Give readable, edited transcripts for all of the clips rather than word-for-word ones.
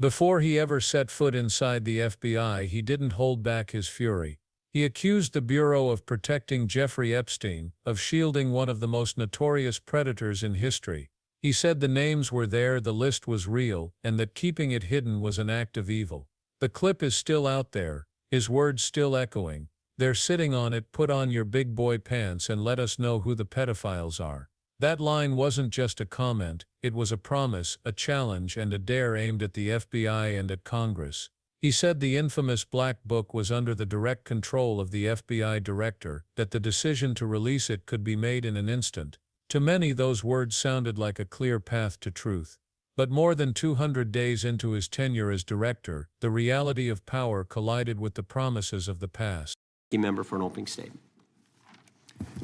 Before he ever set foot inside the FBI, he didn't hold back his fury. He accused the Bureau of Protecting Jeffrey Epstein of shielding one of the most notorious predators in history. He said the names were there, the list was real, and that keeping it hidden was an act of evil. The clip is still out there, his words still echoing. They're sitting on it. Put on your big boy pants and let us know who the pedophiles are. That line wasn't just a comment, it was a promise, a challenge, and a dare aimed at the FBI and at Congress. He said the infamous Black Book was under the direct control of the FBI director, that the decision to release it could be made in an instant. To many, those words sounded like a clear path to truth. But more than 200 days into his tenure as director, the reality of power collided with the promises of the past. Member for an opening statement.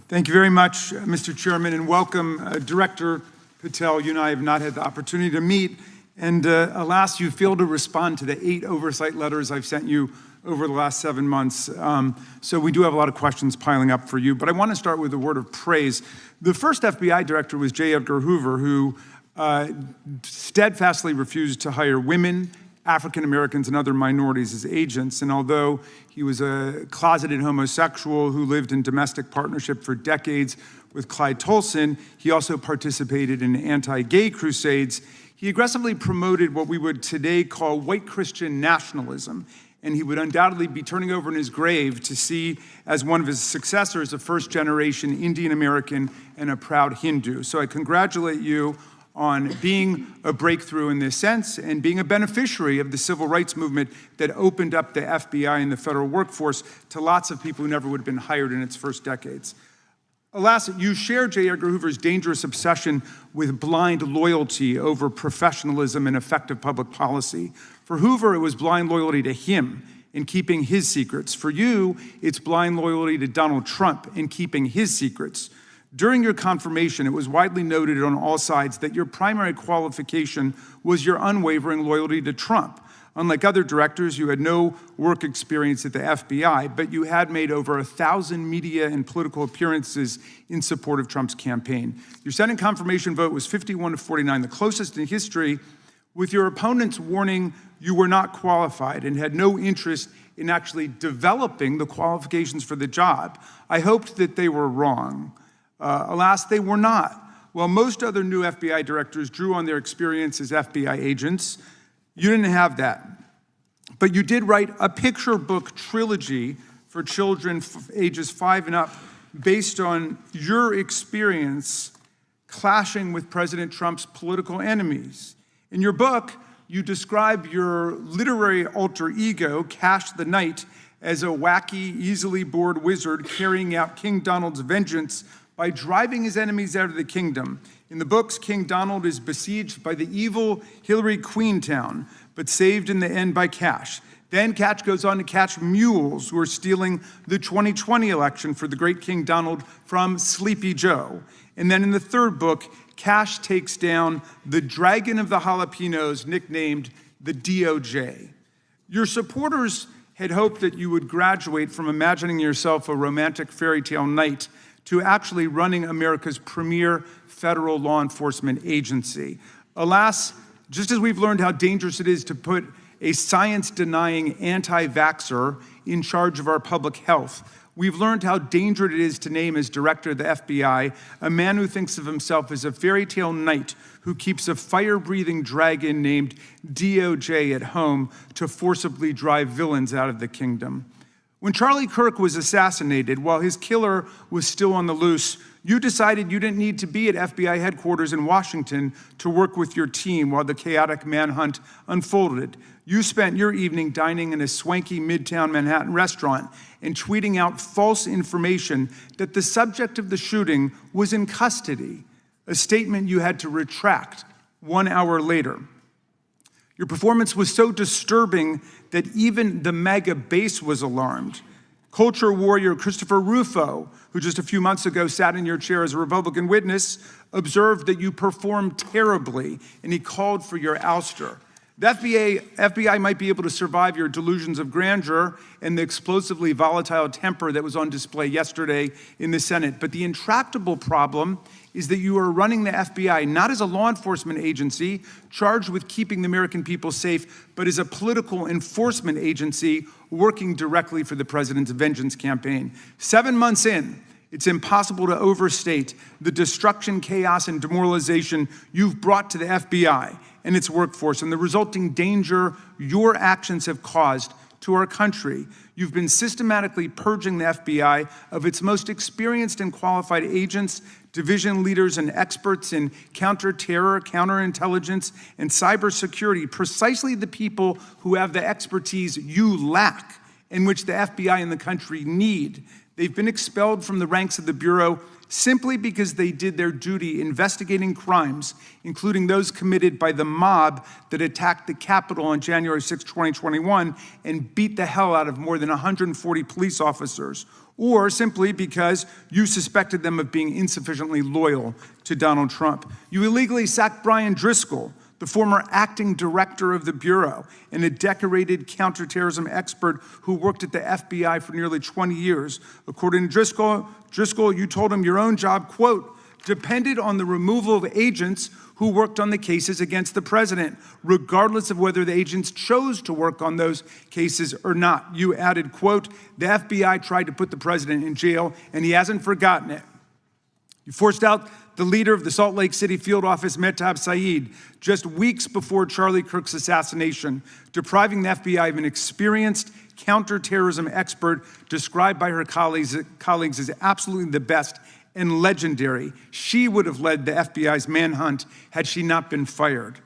Thank you very much, Mr. Chairman, and welcome, Director Patel. You and I have not had the opportunity to meet, and alas, you failed to respond to the 8 oversight letters I've sent you over the last 7 months. So we do have a lot of questions piling up for you, but I want to start with a word of praise. The first FBI director was J. Edgar Hoover, who steadfastly refused to hire women, African Americans, and other minorities as agents. And although he was a closeted homosexual who lived in domestic partnership for decades with Clyde Tolson, he also participated in anti-gay crusades. He aggressively promoted what we would today call white Christian nationalism, and he would undoubtedly be turning over in his grave to see as one of his successors a first-generation Indian American and a proud Hindu. So I congratulate you on being a breakthrough in this sense and being a beneficiary of the civil rights movement that opened up the FBI and the federal workforce to lots of people who never would have been hired in its first decades. Alas, you share J. Edgar Hoover's dangerous obsession with blind loyalty over professionalism and effective public policy. For Hoover, it was blind loyalty to him in keeping his secrets. For you, it's blind loyalty to Donald Trump in keeping his secrets. During your confirmation, it was widely noted on all sides that your primary qualification was your unwavering loyalty to Trump. Unlike other directors, you had no work experience at the FBI, but you had made over 1,000 media and political appearances in support of Trump's campaign. Your Senate confirmation vote was 51-49, the closest in history, with your opponents warning you were not qualified and had no interest in actually developing the qualifications for the job. I hoped that they were wrong. Alas, they were not. While most other new FBI directors drew on their experience as FBI agents, you didn't have that. But you did write a picture book trilogy for children ages 5 and up based on your experience clashing with President Trump's political enemies. In your book, you describe your literary alter ego, Cash the Knight, as a wacky, easily bored wizard carrying out King Donald's vengeance by driving his enemies out of the kingdom. In the books, King Donald is besieged by the evil Hillary Queentown, but saved in the end by Cash. Then Cash goes on to catch mules who are stealing the 2020 election for the great King Donald from Sleepy Joe. And then in the third book, Cash takes down the dragon of the jalapenos, nicknamed the DOJ. Your supporters had hoped that you would graduate from imagining yourself a romantic fairy tale knight to actually running America's premier federal law enforcement agency. Alas, just as we've learned how dangerous it is to put a science-denying anti-vaxxer in charge of our public health, we've learned how dangerous it is to name as director of the FBI a man who thinks of himself as a fairy tale knight who keeps a fire-breathing dragon named DOJ at home to forcibly drive villains out of the kingdom. When Charlie Kirk was assassinated, while his killer was still on the loose, you decided you didn't need to be at FBI headquarters in Washington to work with your team while the chaotic manhunt unfolded. You spent your evening dining in a swanky Midtown Manhattan restaurant and tweeting out false information that the subject of the shooting was in custody, a statement you had to retract 1 hour later. Your performance was so disturbing that even the MAGA base was alarmed. Culture warrior Christopher Rufo, who just a few months ago sat in your chair as a Republican witness, observed that you performed terribly, and he called for your ouster. The FBI might be able to survive your delusions of grandeur and the explosively volatile temper that was on display yesterday in the Senate. But the intractable problem is that you are running the FBI not as a law enforcement agency charged with keeping the American people safe, but as a political enforcement agency working directly for the president's vengeance campaign. 7 months in, it's impossible to overstate the destruction, chaos, and demoralization you've brought to the FBI and its workforce and the resulting danger your actions have caused to our country. You've been systematically purging the FBI of its most experienced and qualified agents, division leaders, and experts in counterterror, counterintelligence, and cybersecurity, precisely the people who have the expertise you lack and which the FBI and the country need. They've been expelled from the ranks of the Bureau simply because they did their duty investigating crimes, including those committed by the mob that attacked the Capitol on January 6, 2021, and beat the hell out of more than 140 police officers, or simply because you suspected them of being insufficiently loyal to Donald Trump. You illegally sacked Brian Driscoll, the former acting director of the Bureau and a decorated counterterrorism expert who worked at the FBI for nearly 20 years. According to Driscoll, you told him your own job, quote, depended on the removal of agents who worked on the cases against the president, regardless of whether the agents chose to work on those cases or not. You added, quote, the FBI tried to put the president in jail and he hasn't forgotten it. You forced out the leader of the Salt Lake City field office, Mehtab Saeed, just weeks before Charlie Kirk's assassination, depriving the FBI of an experienced counterterrorism expert described by her colleagues as absolutely the best and legendary. She would have led the FBI's manhunt had she not been fired.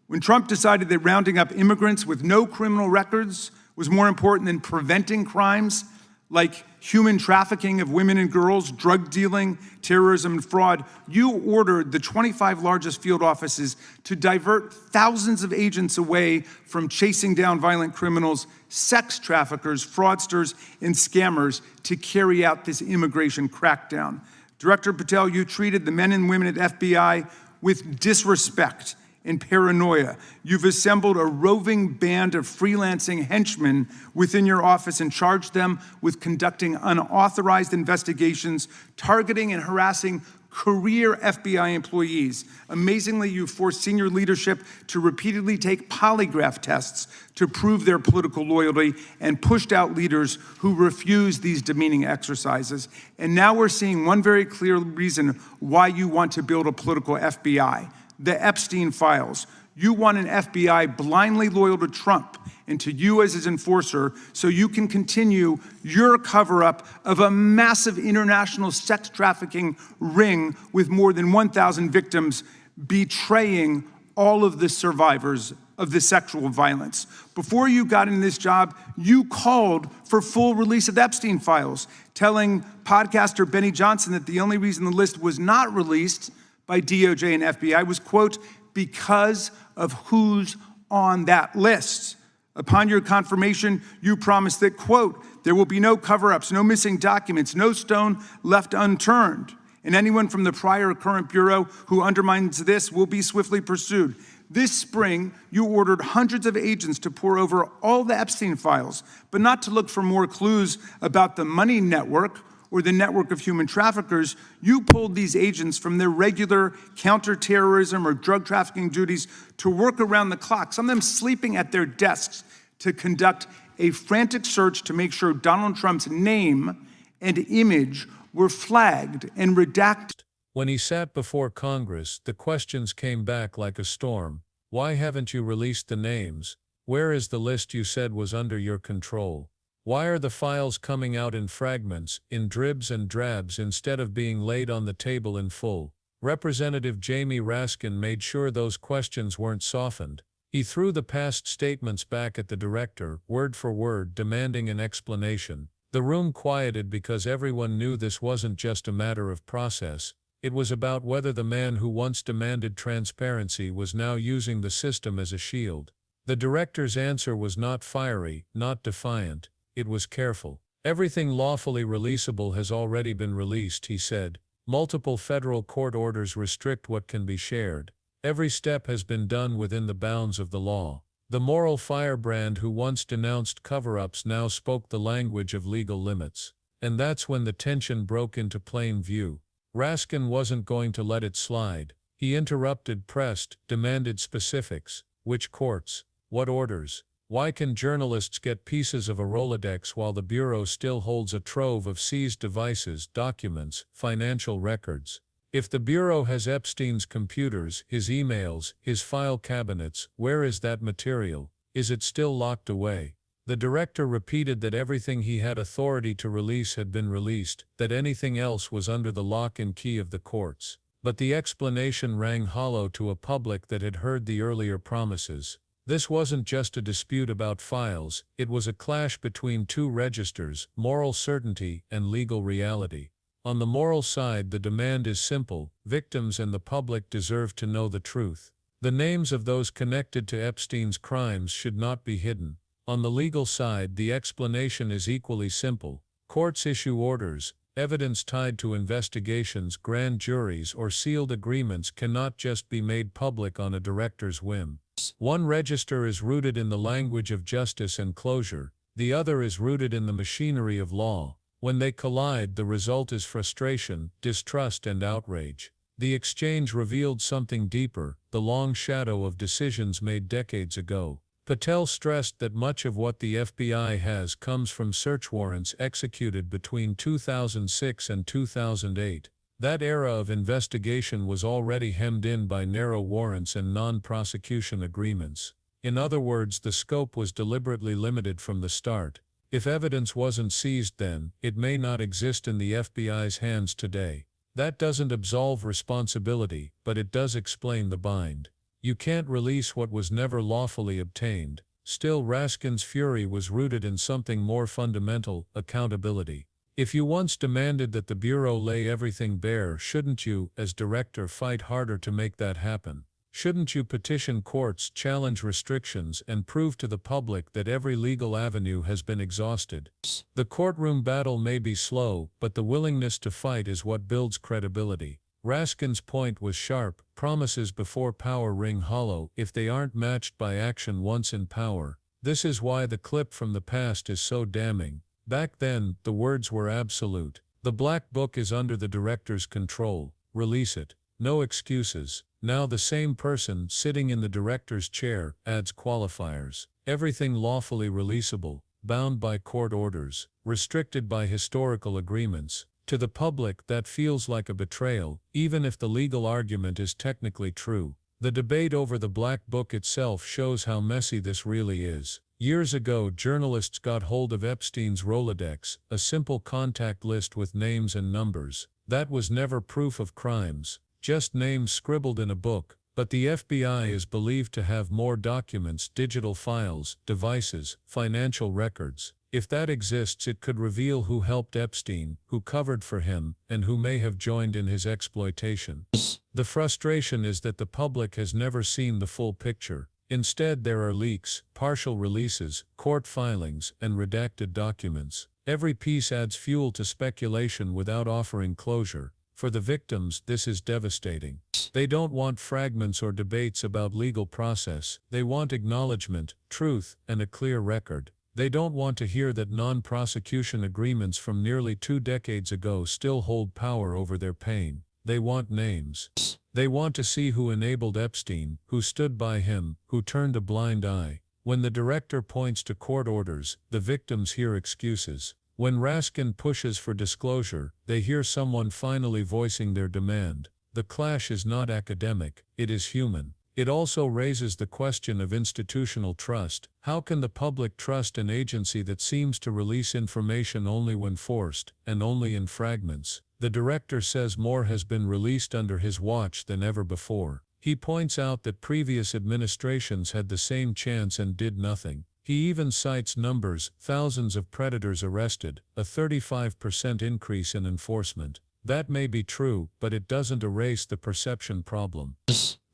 When Trump decided that rounding up immigrants with no criminal records was more important than preventing crimes like human trafficking of women and girls, drug dealing, terrorism, and fraud, you ordered the 25 largest field offices to divert thousands of agents away from chasing down violent criminals, sex traffickers, fraudsters, and scammers to carry out this immigration crackdown. Director Patel, you treated the men and women at FBI with disrespect and paranoia. You've assembled a roving band of freelancing henchmen within your office and charged them with conducting unauthorized investigations, targeting and harassing career FBI employees. Amazingly, you forced senior leadership to repeatedly take polygraph tests to prove their political loyalty and pushed out leaders who refused these demeaning exercises. And now we're seeing one very clear reason why you want to build a political FBI. The Epstein files. You want an FBI blindly loyal to Trump and to you as his enforcer so you can continue your cover-up of a massive international sex trafficking ring with more than 1,000 victims betraying all of the survivors of the sexual violence. Before you got in this job, you called for full release of the Epstein files, telling podcaster Benny Johnson that the only reason the list was not released by DOJ and FBI was, quote, because of who's on that list. Upon your confirmation, you promised that, quote, there will be no cover-ups, no missing documents, no stone left unturned. And anyone from the prior or current Bureau who undermines this will be swiftly pursued. This spring, you ordered hundreds of agents to pore over all the Epstein files, but not to look for more clues about the money network or the network of human traffickers. You pulled these agents from their regular counterterrorism or drug trafficking duties to work around the clock, some of them sleeping at their desks, to conduct a frantic search to make sure Donald Trump's name and image were flagged and redacted. When he sat before Congress, the questions came back like a storm. Why haven't you released the names? Where is the list you said was under your control? Why are the files coming out in fragments, in dribs and drabs instead of being laid on the table in full? Representative Jamie Raskin made sure those questions weren't softened. He threw the past statements back at the director, word for word, demanding an explanation. The room quieted because everyone knew this wasn't just a matter of process. It was about whether the man who once demanded transparency was now using the system as a shield. The director's answer was not fiery, not defiant. It was careful. Everything lawfully releasable has already been released, he said. Multiple federal court orders restrict what can be shared. Every step has been done within the bounds of the law. The moral firebrand who once denounced cover-ups now spoke the language of legal limits. And that's when the tension broke into plain view. Raskin wasn't going to let it slide. He interrupted, pressed, demanded specifics. Which courts? What orders? Why can journalists get pieces of a Rolodex while the Bureau still holds a trove of seized devices, documents, financial records? If the Bureau has Epstein's computers, his emails, his file cabinets, where is that material? Is it still locked away? The director repeated that everything he had authority to release had been released, that anything else was under the lock and key of the courts. But the explanation rang hollow to a public that had heard the earlier promises. This wasn't just a dispute about files, it was a clash between two registers, moral certainty and legal reality. On the moral side, the demand is simple: victims and the public deserve to know the truth. The names of those connected to Epstein's crimes should not be hidden. On the legal side, the explanation is equally simple. Courts issue orders. Evidence tied to investigations, grand juries, or sealed agreements cannot just be made public on a director's whim. One register is rooted in the language of justice and closure, the other is rooted in the machinery of law. When they collide, the result is frustration, distrust, and outrage. The exchange revealed something deeper, the long shadow of decisions made decades ago. Patel stressed that much of what the FBI has comes from search warrants executed between 2006 and 2008. That era of investigation was already hemmed in by narrow warrants and non-prosecution agreements. In other words, the scope was deliberately limited from the start. If evidence wasn't seized then, it may not exist in the FBI's hands today. That doesn't absolve responsibility, but it does explain the bind. You can't release what was never lawfully obtained. Still, Raskin's fury was rooted in something more fundamental: accountability. If you once demanded that the Bureau lay everything bare, shouldn't you, as director, fight harder to make that happen? Shouldn't you petition courts, challenge restrictions, and prove to the public that every legal avenue has been exhausted? The courtroom battle may be slow, but the willingness to fight is what builds credibility. Raskin's point was sharp: promises before power ring hollow if they aren't matched by action once in power. This is why the clip from the past is so damning. Back then, the words were absolute. The Black Book is under the director's control. Release it. No excuses. Now the same person, sitting in the director's chair, adds qualifiers. Everything lawfully releasable, bound by court orders, restricted by historical agreements. To the public, that feels like a betrayal, even if the legal argument is technically true. The debate over the Black Book itself shows how messy this really is. Years ago, journalists got hold of Epstein's Rolodex, a simple contact list with names and numbers. That was never proof of crimes, just names scribbled in a book. But the FBI is believed to have more documents, digital files, devices, financial records. If that exists, it could reveal who helped Epstein, who covered for him, and who may have joined in his exploitation. The frustration is that the public has never seen the full picture. Instead, there are leaks, partial releases, court filings, and redacted documents. Every piece adds fuel to speculation without offering closure. For the victims, this is devastating. They don't want fragments or debates about legal process. They want acknowledgement, truth, and a clear record. They don't want to hear that non-prosecution agreements from nearly 2 decades ago still hold power over their pain. They want names. They want to see who enabled Epstein, who stood by him, who turned a blind eye. When the director points to court orders, the victims hear excuses. When Raskin pushes for disclosure, they hear someone finally voicing their demand. The clash is not academic, it is human. It also raises the question of institutional trust. How can the public trust an agency that seems to release information only when forced, and only in fragments? The director says more has been released under his watch than ever before. He points out that previous administrations had the same chance and did nothing. He even cites numbers: thousands of predators arrested, a 35% increase in enforcement. That may be true, but it doesn't erase the perception problem.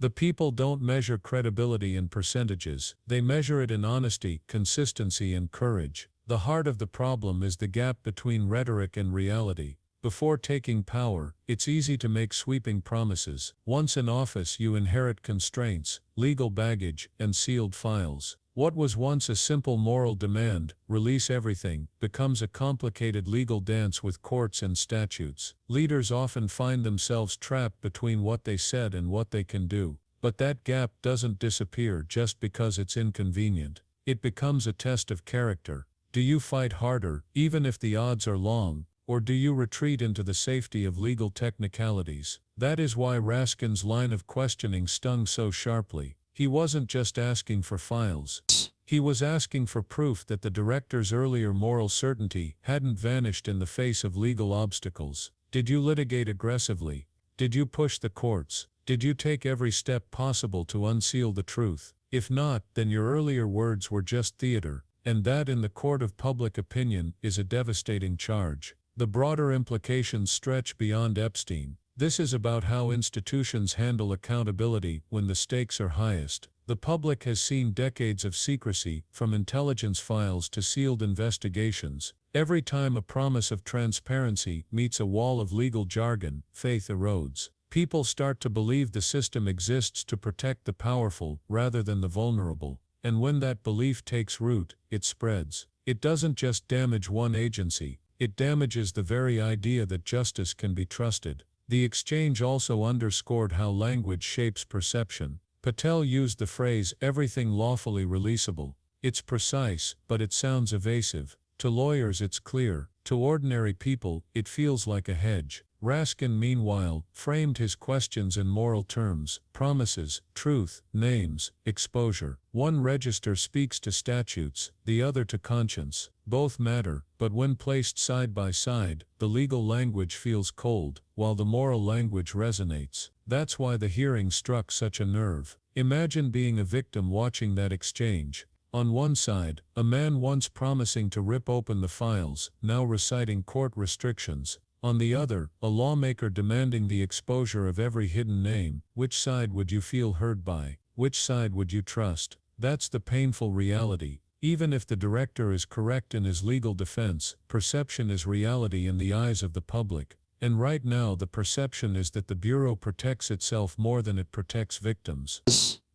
The people don't measure credibility in percentages. They measure it in honesty, consistency, and courage. The heart of the problem is the gap between rhetoric and reality. Before taking power, it's easy to make sweeping promises. Once in office, you inherit constraints, legal baggage, and sealed files. What was once a simple moral demand, release everything, becomes a complicated legal dance with courts and statutes. Leaders often find themselves trapped between what they said and what they can do. But that gap doesn't disappear just because it's inconvenient. It becomes a test of character. Do you fight harder, even if the odds are long, or do you retreat into the safety of legal technicalities? That is why Raskin's line of questioning stung so sharply. He wasn't just asking for files. He was asking for proof that the director's earlier moral certainty hadn't vanished in the face of legal obstacles. Did you litigate aggressively? Did you push the courts? Did you take every step possible to unseal the truth? If not, then your earlier words were just theater, and that in the court of public opinion is a devastating charge. The broader implications stretch beyond Epstein. This is about how institutions handle accountability when the stakes are highest. The public has seen decades of secrecy, from intelligence files to sealed investigations. Every time a promise of transparency meets a wall of legal jargon, faith erodes. People start to believe the system exists to protect the powerful rather than the vulnerable. And when that belief takes root, it spreads. It doesn't just damage one agency, it damages the very idea that justice can be trusted. The exchange also underscored how language shapes perception. Patel used the phrase, everything lawfully releasable. It's precise, but it sounds evasive. To lawyers it's clear. To ordinary people, it feels like a hedge. Raskin, meanwhile, framed his questions in moral terms: promises, truth, names, exposure. One register speaks to statutes, the other to conscience. Both matter, but when placed side by side, the legal language feels cold, while the moral language resonates. That's why the hearing struck such a nerve. Imagine being a victim watching that exchange. On one side, a man once promising to rip open the files, now reciting court restrictions. On the other, a lawmaker demanding the exposure of every hidden name. Which side would you feel heard by? Which side would you trust? That's the painful reality. Even if the director is correct in his legal defense, perception is reality in the eyes of the public. And right now the perception is that the Bureau protects itself more than it protects victims.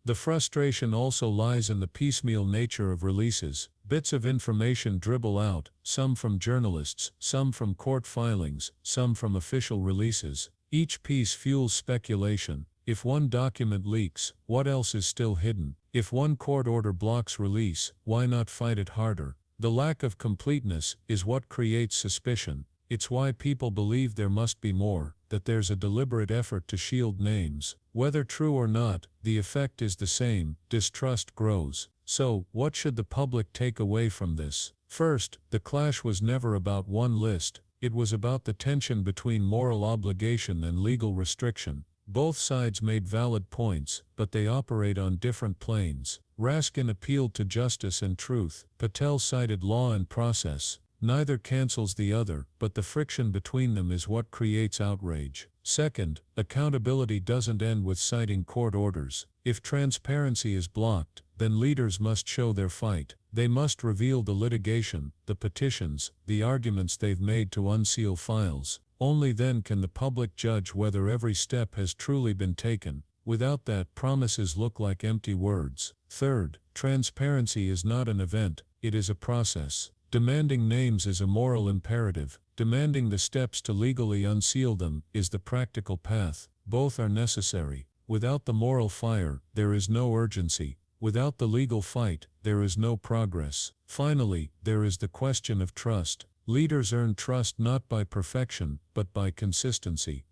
The frustration also lies in the piecemeal nature of releases. Bits of information dribble out, some from journalists, some from court filings, some from official releases. Each piece fuels speculation. If one document leaks, what else is still hidden? If one court order blocks release, why not fight it harder? The lack of completeness is what creates suspicion. It's why people believe there must be more, that there's a deliberate effort to shield names. Whether true or not, the effect is the same: distrust grows. So, what should the public take away from this? First, the clash was never about one list, it was about the tension between moral obligation and legal restriction. Both sides made valid points, but they operate on different planes. Raskin appealed to justice and truth. Patel cited law and process. Neither cancels the other, but the friction between them is what creates outrage. Second, accountability doesn't end with citing court orders. If transparency is blocked, then leaders must show their fight. They must reveal the litigation, the petitions, the arguments they've made to unseal files. Only then can the public judge whether every step has truly been taken. Without that, promises look like empty words. Third, transparency is not an event, it is a process. Demanding names is a moral imperative. Demanding the steps to legally unseal them is the practical path. Both are necessary. Without the moral fire, there is no urgency. Without the legal fight, there is no progress. Finally, there is the question of trust. Leaders earn trust not by perfection, but by consistency.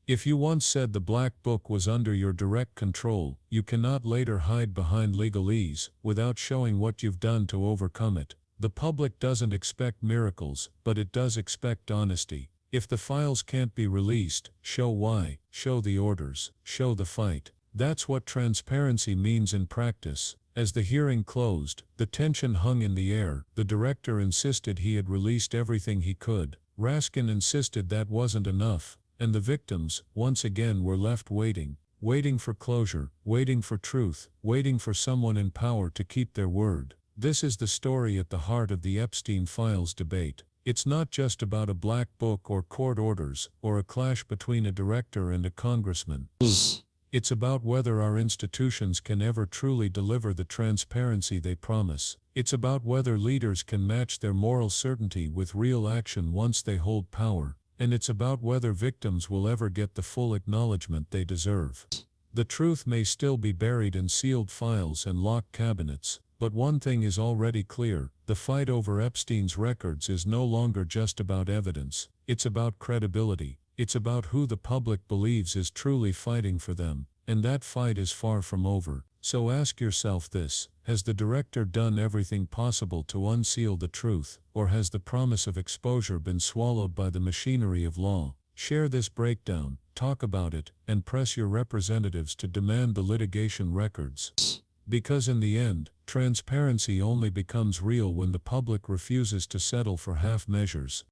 If you once said the Black Book was under your direct control, you cannot later hide behind legalese without showing what you've done to overcome it. The public doesn't expect miracles, but it does expect honesty. If the files can't be released, show why, show the orders, show the fight. That's what transparency means in practice. As the hearing closed, the tension hung in the air. The director insisted he had released everything he could. Raskin insisted that wasn't enough, and the victims, once again, were left waiting. Waiting for closure, waiting for truth, waiting for someone in power to keep their word. This is the story at the heart of the Epstein files debate. It's not just about a black book or court orders, or a clash between a director and a congressman. It's about whether our institutions can ever truly deliver the transparency they promise. It's about whether leaders can match their moral certainty with real action once they hold power. And it's about whether victims will ever get the full acknowledgement they deserve. The truth may still be buried in sealed files and locked cabinets, but one thing is already clear: the fight over Epstein's records is no longer just about evidence, it's about credibility. It's about who the public believes is truly fighting for them, and that fight is far from over. So ask yourself this: has the director done everything possible to unseal the truth, or has the promise of exposure been swallowed by the machinery of law? Share this breakdown, talk about it, and press your representatives to demand the litigation records. Because in the end, transparency only becomes real when the public refuses to settle for half measures.